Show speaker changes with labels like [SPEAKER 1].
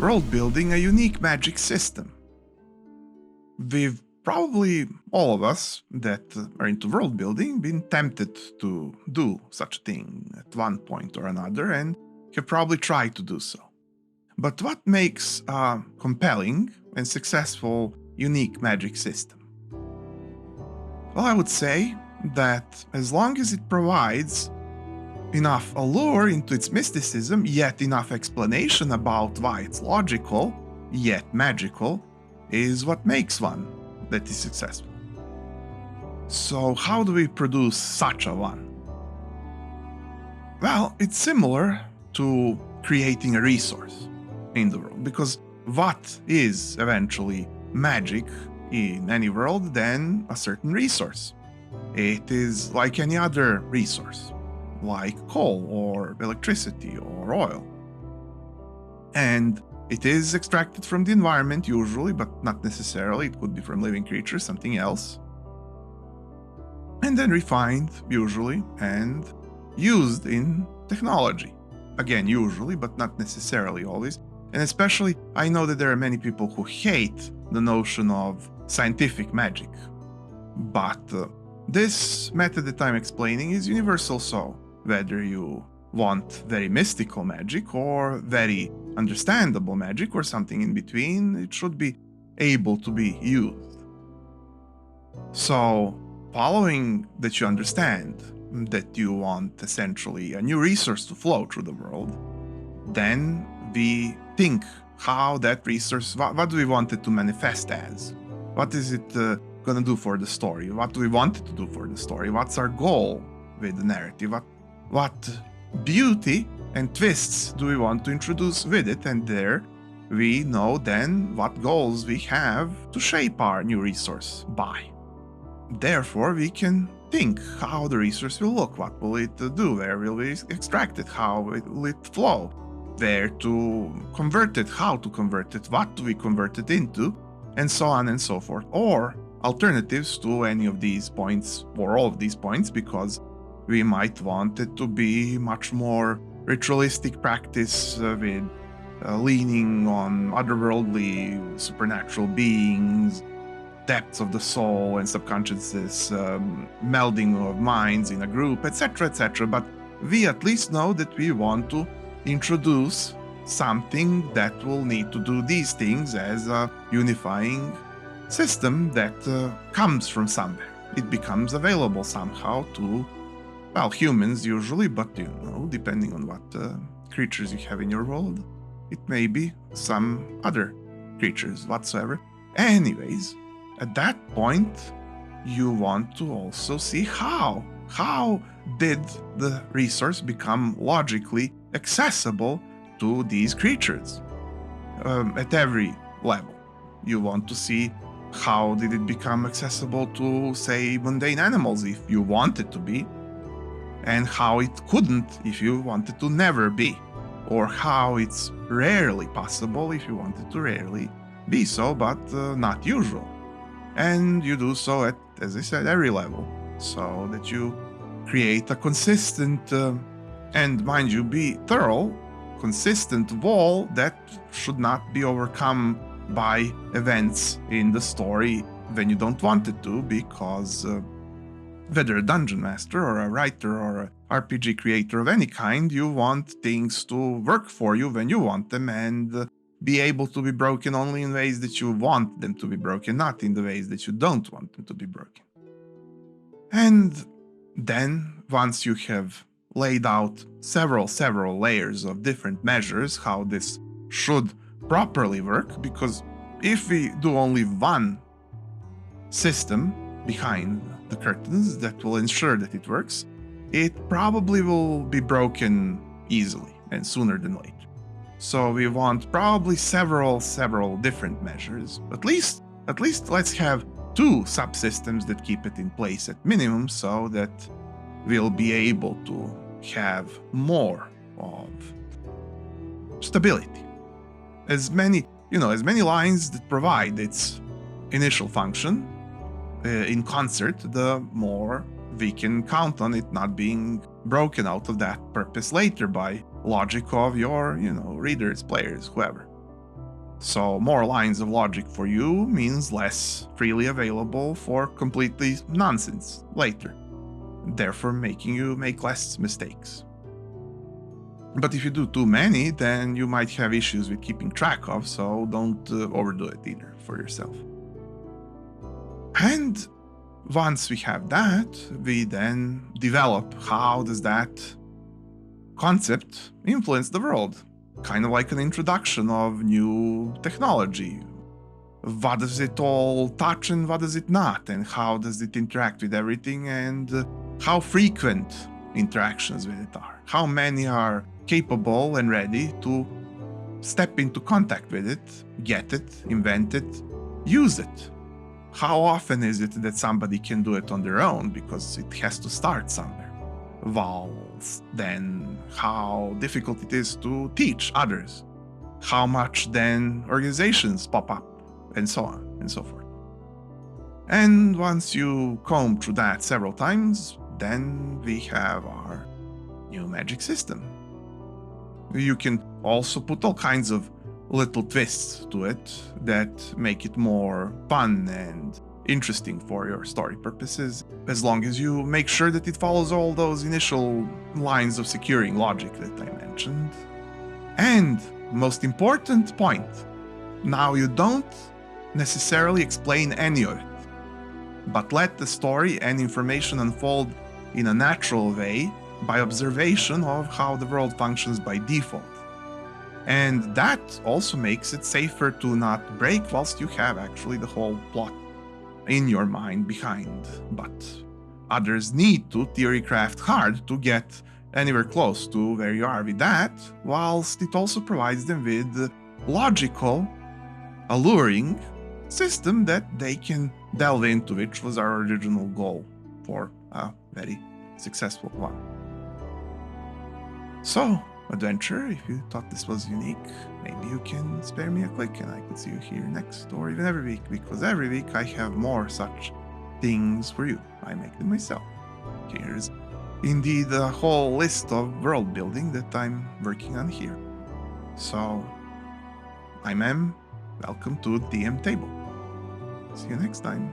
[SPEAKER 1] world building a unique magic system. We've probably, all of us that are into world building, been tempted to do such a thing at one point or another and have probably tried to do so. But what makes a compelling and successful unique magic system? Well, I would say that as long as it provides enough allure into its mysticism, yet enough explanation about why it's logical, yet magical, is what makes one that is successful. So how do we produce such a one? Well, it's similar to creating a resource in the world, because what is eventually magic in any world than a certain resource? It is like any other resource, like coal or electricity or oil. And it is extracted from the environment usually, but not necessarily. It could be from living creatures, something else. And then refined, usually, and used in technology. Again, usually, but not necessarily always. And especially, I know that there are many people who hate the notion of scientific magic. But this method that I'm explaining is universal, so whether you want very mystical magic or very understandable magic or something in between, it should be able to be used. So, following that you understand that you want essentially a new resource to flow through the world, then we think how that resource, what do we want it to manifest as? What is it gonna do for the story? What do we want it to do for the story? What's our goal with the narrative? What beauty and twists do we want to introduce with it? And there we know then what goals we have to shape our new resource by. Therefore, we can think how the resource will look, what will it do, where will we extract it, how will it flow, where to convert it, how to convert it, what do we convert it into, and so on and so forth. Or alternatives to any of these points or all of these points, because we might want it to be much more ritualistic practice with leaning on otherworldly supernatural beings, depths of the soul and subconsciousness, melding of minds in a group, etc., etc. But we at least know that we want to introduce something that will need to do these things as a unifying system that comes from somewhere. It becomes available somehow to, well, humans usually, but depending on what creatures you have in your world, it may be some other creatures whatsoever. Anyways, at that point, you want to also see how did the resource become logically accessible to these creatures at every level. You want to see how did it become accessible to, say, mundane animals if you want it to be, and how it couldn't if you wanted to never be, or how it's rarely possible if you wanted to rarely be so, but not usual. And you do so at, as I said, every level, so that you create a consistent and, mind you, be thorough, consistent wall that should not be overcome by events in the story when you don't want it to, because whether a dungeon master or a writer or a RPG creator of any kind, you want things to work for you when you want them and be able to be broken only in ways that you want them to be broken, not in the ways that you don't want them to be broken. And then, once you have laid out several layers of different measures how this should properly work, because if we do only one system behind the curtains that will ensure that it works, it probably will be broken easily and sooner than later. So we want probably several different measures. At least let's have 2 subsystems that keep it in place at minimum, so that we'll be able to have more of stability. As many lines that provide its initial function in concert, the more we can count on it not being broken out of that purpose later by logic of your, readers, players, whoever. So more lines of logic for you means less freely available for completely nonsense later, therefore making you make less mistakes. But if you do too many, then you might have issues with keeping track of, so don't overdo it either for yourself. And once we have that, we then develop how does that concept influence the world. Kind of like an introduction of new technology. What does it all touch and what does it not? And how does it interact with everything? And how frequent interactions with it are? How many are capable and ready to step into contact with it, get it, invent it, use it? How often is it that somebody can do it on their own because it has to start somewhere? Whilst then how difficult it is to teach others, how much then organizations pop up, and so on and so forth. And once you comb through that several times, then we have our new magic system. You can also put all kinds of little twists to it that make it more fun and interesting for your story purposes, as long as you make sure that it follows all those initial lines of securing logic that I mentioned. And most important point, now you don't necessarily explain any of it, but let the story and information unfold in a natural way by observation of how the world functions by default. And that also makes it safer to not break whilst you have actually the whole plot in your mind behind, but others need to theory craft hard to get anywhere close to where you are with that, whilst it also provides them with logical, alluring system that they can delve into, which was our original goal for a very successful one. So, adventure, if you thought this was unique, maybe you can spare me a click and I could see you here next or even every week, because every week I have more such things for you. I make them myself. Here's indeed a whole list of world building that I'm working on here. So, I'm M. Welcome to dMTable. See you next time.